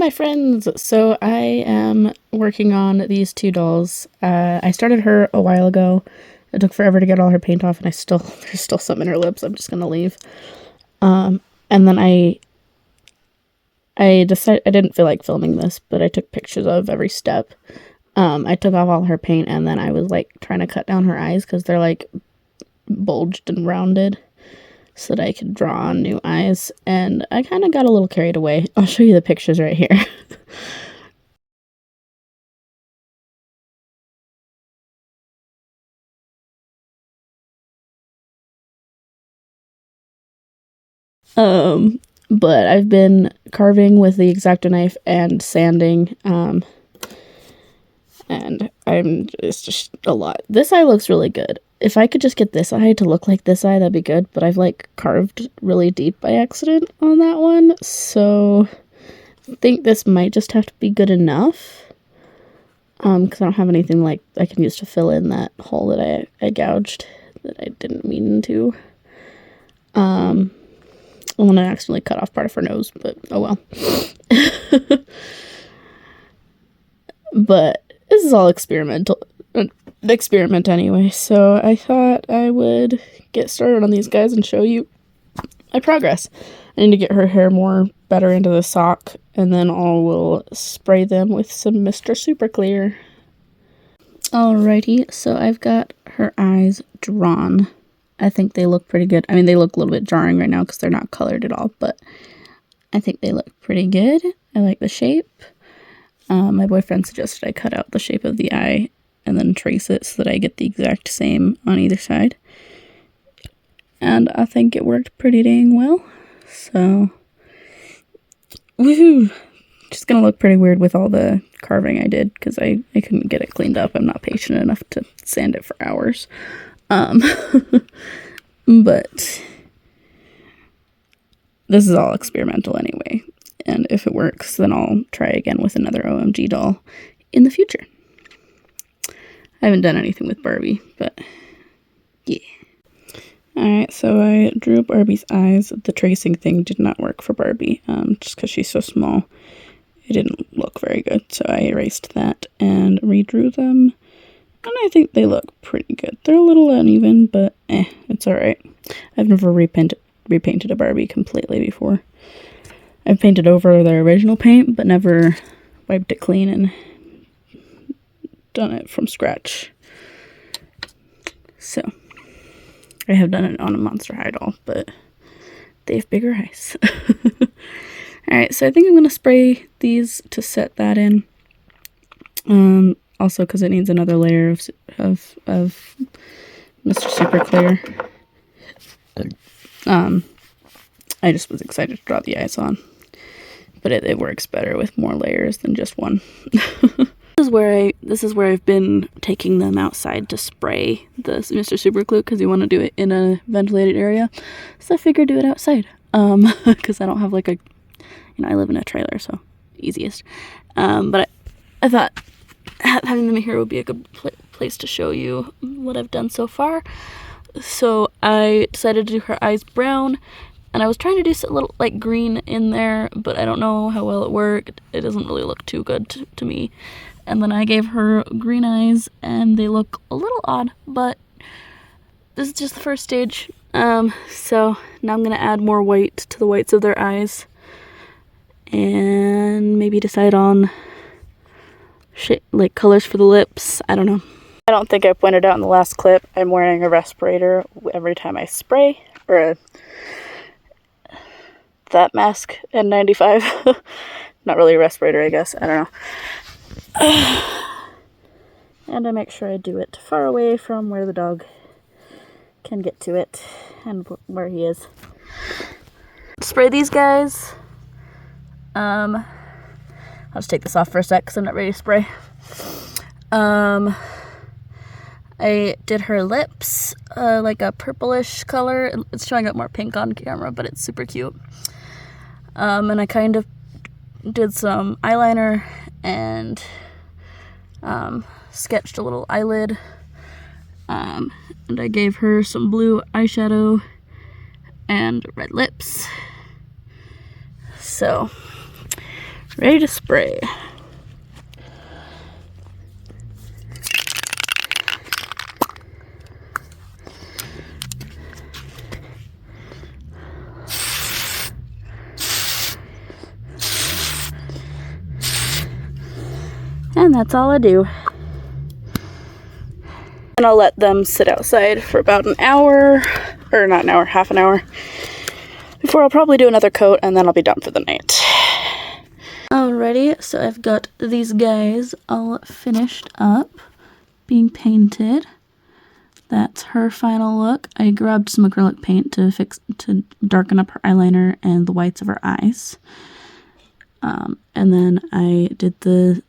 my friends! So I am working on these two dolls. I started her a while ago. It took forever to get all her paint off, and there's still some in her lips. I'm just gonna leave. And then I decided I didn't feel like filming this, but I took pictures of every step. I took off all her paint, and then I was like trying to cut down her eyes because they're like bulged and rounded, so that I could draw on new eyes, and I kind of got a little carried away. I'll show you the pictures right here. But I've been carving with the X-Acto knife and sanding, and it's just a lot. This eye looks really good. If I could just get this eye to look like this eye, that'd be good, but I've like carved really deep by accident on that one, so I think this might just have to be good enough, because I don't have anything like I can use to fill in that hole that I gouged that I didn't mean to. And then I accidentally cut off part of her nose, but oh well. But this is all experiment anyway, so I thought I would get started on these guys and show you my progress. I need to get her hair better into the sock, and then I will spray them with some Mr. Super Clear. Alrighty, so I've got her eyes drawn. I think they look pretty good. I mean, they look a little bit jarring right now because they're not colored at all, but I think they look pretty good. I like the shape. My boyfriend suggested I cut out the shape of the eye and then trace it so that I get the exact same on either side. And I think it worked pretty dang well. So, woohoo! Just gonna look pretty weird with all the carving I did because I couldn't get it cleaned up. I'm not patient enough to sand it for hours. But this is all experimental anyway, and if it works, then I'll try again with another OMG doll in the future. I haven't done anything with Barbie, but yeah. Alright, so I drew Barbie's eyes. The tracing thing did not work for Barbie, just because she's so small. It didn't look very good, so I erased that and redrew them. And I think they look pretty good. They're a little uneven, but it's alright. I've never repainted a Barbie completely before. I've painted over their original paint, but never wiped it clean and done it from scratch. So, I have done it on a Monster High doll, but they have bigger eyes. Alright, so I think I'm going to spray these to set that in. Also, because it needs another layer of Mr. Super Clear. I just was excited to draw the eyes on, but it works better with more layers than just one. This is where I've been taking them outside to spray the Mr. Super Glue because you want to do it in a ventilated area. So I figured do it outside. Because I don't have like I live in a trailer, so easiest. But I thought having them here would be a good place to show you what I've done so far. So I decided to do her eyes brown, and I was trying to do a little like green in there, but I don't know how well it worked. It doesn't really look too good to me. And then I gave her green eyes, and they look a little odd, but this is just the first stage. So now I'm gonna add more white to the whites of their eyes, and maybe decide on like colors for the lips. I don't know. I don't think I pointed out in the last clip, I'm wearing a respirator every time I spray, or that mask N95. Not really a respirator, I guess. I don't know. And I make sure I do it far away from where the dog can get to it and where he is. Spray these guys. I'll just take this off for a sec because I'm not ready to spray. I did her lips, like a purplish color. It's showing up more pink on camera, but it's super cute. And I kind of did some eyeliner and sketched a little eyelid. And I gave her some blue eyeshadow and red lips. So, Ready to spray. And that's all I do. And I'll let them sit outside for about an hour, or not an hour, half an hour, before I'll probably do another coat, and then I'll be done for the night. Alrighty, so I've got these guys all finished up, being painted. That's her final look. I grabbed some acrylic paint to darken up her eyeliner and the whites of her eyes. And then I did some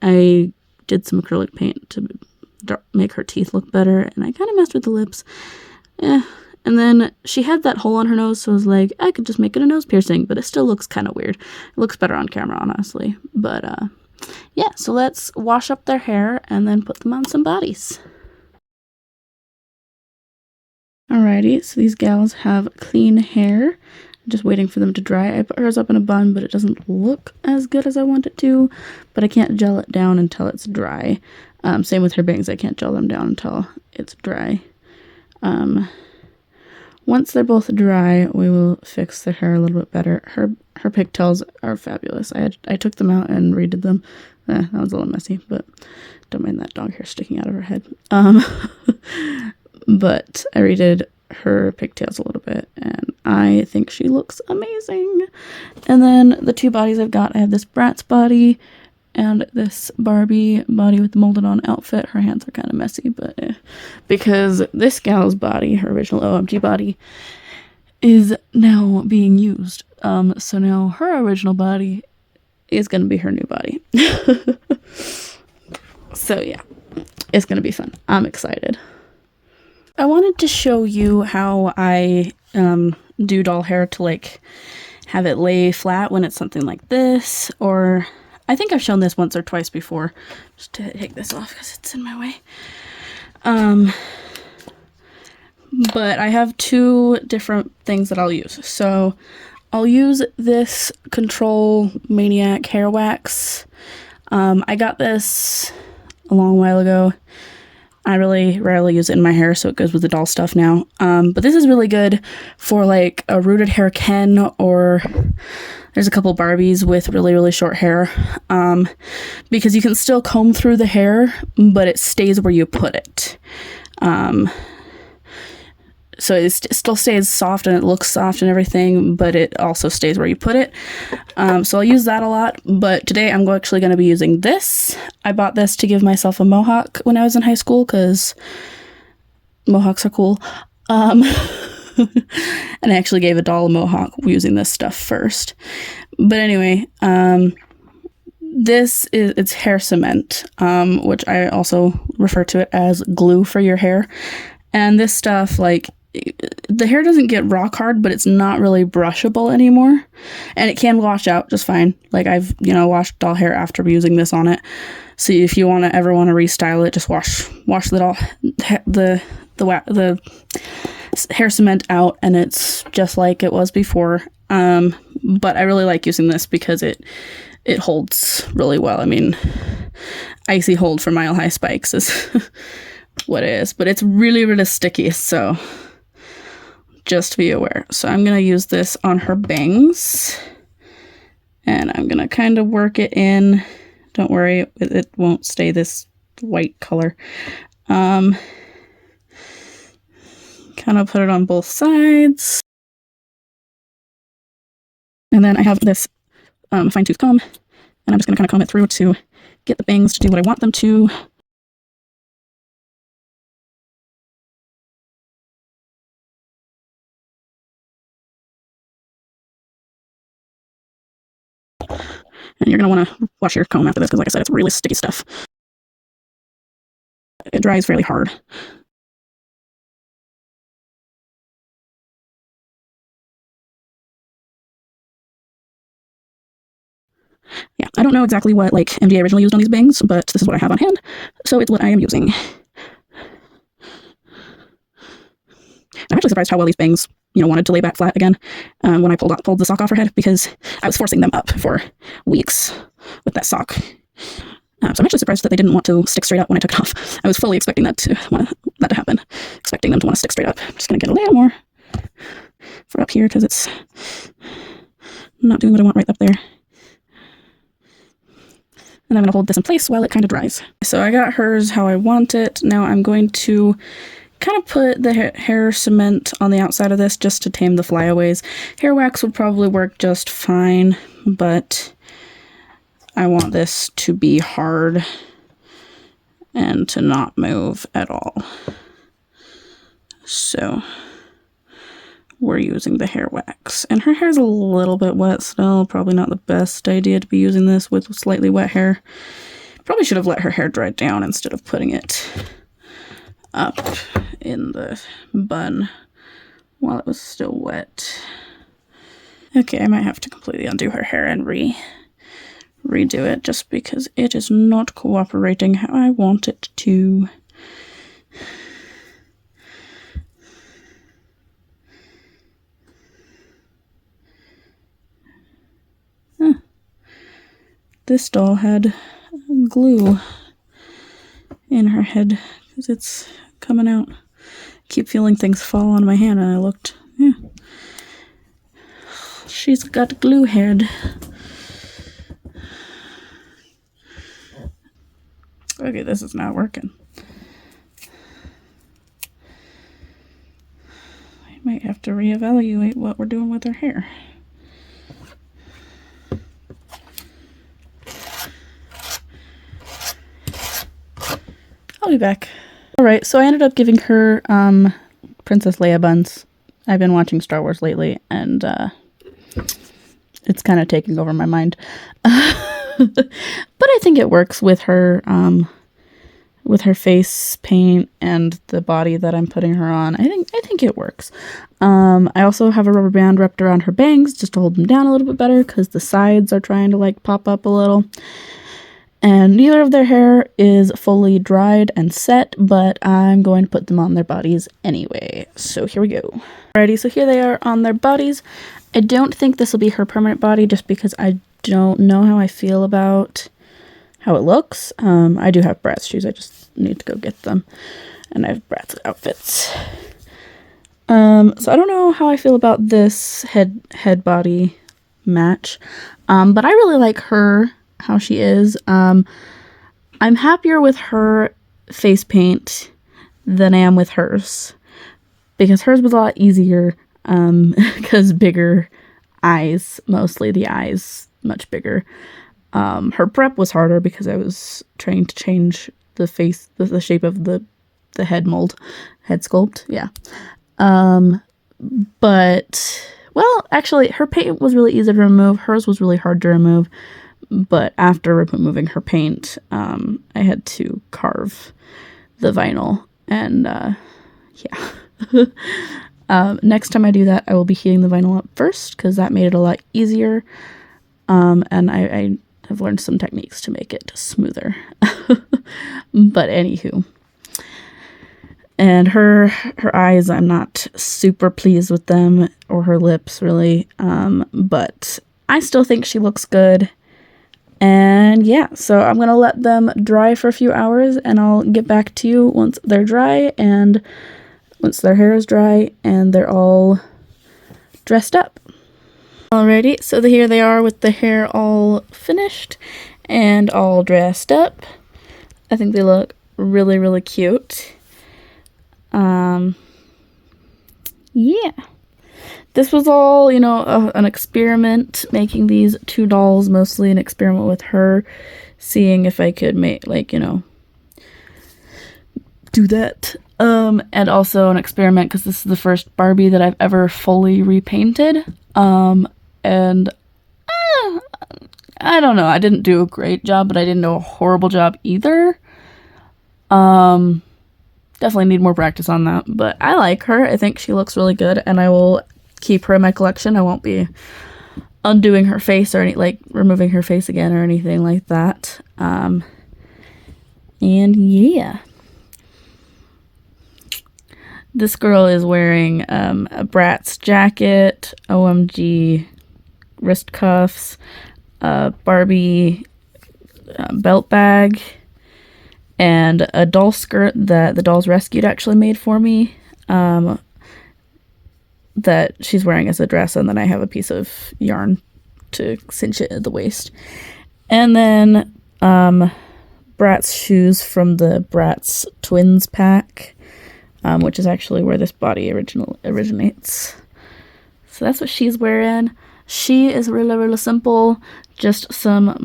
acrylic paint to make her teeth look better, and I kind of messed with the lips. And then she had that hole on her nose, so I was like, I could just make it a nose piercing, but it still looks kind of weird. It looks better on camera, honestly. But yeah, so let's wash up their hair and then put them on some bodies. Alrighty, so these gals have clean hair. I'm just waiting for them to dry. I put hers up in a bun, but it doesn't look as good as I want it to. But I can't gel it down until it's dry. Same with her bangs. I can't gel them down until it's dry. Once they're both dry, we will fix the hair a little bit better. Her pigtails are fabulous. I took them out and redid them. That was a little messy, but don't mind that dog hair sticking out of her head. But I redid her pigtails a little bit, and I think she looks amazing. And then the two bodies I've got, I have this Bratz body and this Barbie body with the molded on outfit. Her hands are kind of messy, but because this gal's body, her original OMG body, is now being used. So now her original body is going to be her new body. So yeah, it's going to be fun. I'm excited. I wanted to show you how I do doll hair to like have it lay flat when it's something like this, or I think I've shown this once or twice before. Just to take this off because it's in my way. But I have two different things that I'll use. So I'll use this Control Maniac hair wax. I got this a long while ago. I really rarely use it in my hair, so it goes with the doll stuff now. But this is really good for like a rooted hair Ken, or there's a couple Barbies with really, really short hair. Because you can still comb through the hair, but it stays where you put it. So it still stays soft and it looks soft and everything, but it also stays where you put it. So I'll use that a lot, but today I'm actually going to be using this. I bought this to give myself a mohawk when I was in high school, because mohawks are cool. And I actually gave a doll a mohawk using this stuff first. But anyway, it's hair cement, which I also refer to it as glue for your hair. And this stuff, like, the hair doesn't get rock hard, but it's not really brushable anymore. And it can wash out just fine. Like, I've, washed doll hair after using this on it. So if you ever want to restyle it, just wash the hair cement out, and it's just like it was before. But I really like using this because it holds really well. I mean, icy hold for mile high spikes is what it is, but it's really, really sticky, so just be aware. So I'm gonna use this on her bangs, and I'm gonna kind of work it in. Don't worry, it won't stay this white color. Kind of put it on both sides, and then I have this fine tooth comb, and I'm just gonna kind of comb it through to get the bangs to do what I want them to. And you're going to want to wash your comb after this, because like I said, it's really sticky stuff. It dries fairly hard. Yeah, I don't know exactly what like MDA originally used on these bangs, but this is what I have on hand, so it's what I am using. I'm actually surprised how well these bangs wanted to lay back flat again when I pulled the sock off her head, because I was forcing them up for weeks with that sock. So I'm actually surprised that they didn't want to stick straight up when I took it off. I was fully expecting that to happen, expecting them to want to stick straight up. I'm just going to get a little more for up here because it's not doing what I want right up there. And I'm going to hold this in place while it kind of dries. So I got hers how I want it. Now I'm going to kind of put the hair cement on the outside of this just to tame the flyaways. Hair wax would probably work just fine, but I want this to be hard and to not move at all. So we're using the hair wax. And her hair's a little bit wet still. Probably not the best idea to be using this with slightly wet hair. Probably should have let her hair dry down instead of putting it up in the bun while it was still wet. Okay, I might have to completely undo her hair and redo it just because it is not cooperating how I want it to. This doll had glue in her head because it's coming out. I keep feeling things fall on my hand and I looked. Yeah. She's got glue head. Okay, this is not working. I might have to reevaluate what we're doing with her hair. I'll be back. Alright, so I ended up giving her Princess Leia buns. I've been watching Star Wars lately, and it's kind of taking over my mind. But I think it works with her face paint and the body that I'm putting her on. I think it works. I also have a rubber band wrapped around her bangs just to hold them down a little bit better because the sides are trying to like pop up a little. And neither of their hair is fully dried and set, but I'm going to put them on their bodies anyway. So here we go. Alrighty, so here they are on their bodies. I don't think this will be her permanent body just because I don't know how I feel about how it looks. I do have Bratz shoes. I just need to go get them. And I have Bratz outfits. So I don't know how I feel about this head body match. But I really like her, how she is. I'm happier with her face paint than I am with hers. Because hers was a lot easier. Because bigger eyes, mostly the eyes much bigger. Her prep was harder because I was trying to change the face, the shape of the head mold, head sculpt, yeah. But, well, actually, her paint was really easy to remove. Hers was really hard to remove. But after removing her paint, I had to carve the vinyl. And, yeah. Next time I do that, I will be heating the vinyl up first because that made it a lot easier. And I have learned some techniques to make it smoother. But anywho. And her eyes, I'm not super pleased with them, or her lips really. But I still think she looks good. And yeah, so I'm going to let them dry for a few hours and I'll get back to you once they're dry and once their hair is dry and they're all dressed up. Alrighty, so here they are with the hair all finished and all dressed up. I think they look really, really cute. Yeah. This was all, you know, an experiment, making these two dolls, mostly an experiment with her, seeing if I could make, like, you know, do that. And also an experiment because this is the first Barbie that I've ever fully repainted. And I don't know, I didn't do a great job, but I didn't do a horrible job either. Definitely need more practice on that, but I like her. I think she looks really good, and I will keep her in my collection. I won't be undoing her face or removing her face again or anything like that. And yeah. This girl is wearing a Bratz jacket, OMG wrist cuffs, a Barbie belt bag, and a doll skirt that the Dolls Rescued actually made for me, that she's wearing as a dress, and then I have a piece of yarn to cinch it at the waist. And then Bratz shoes from the Bratz Twins pack, which is actually where this body originates. So that's what she's wearing. She is really simple, just a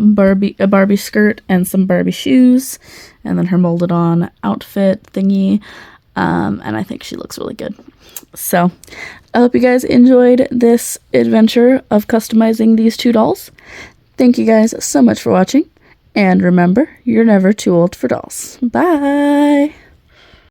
Barbie skirt and some Barbie shoes, and then her molded on outfit thingy, and I think she looks really good. So I hope you guys enjoyed this adventure of customizing these two dolls. Thank you guys so much for watching, and remember, you're never too old for dolls. Bye!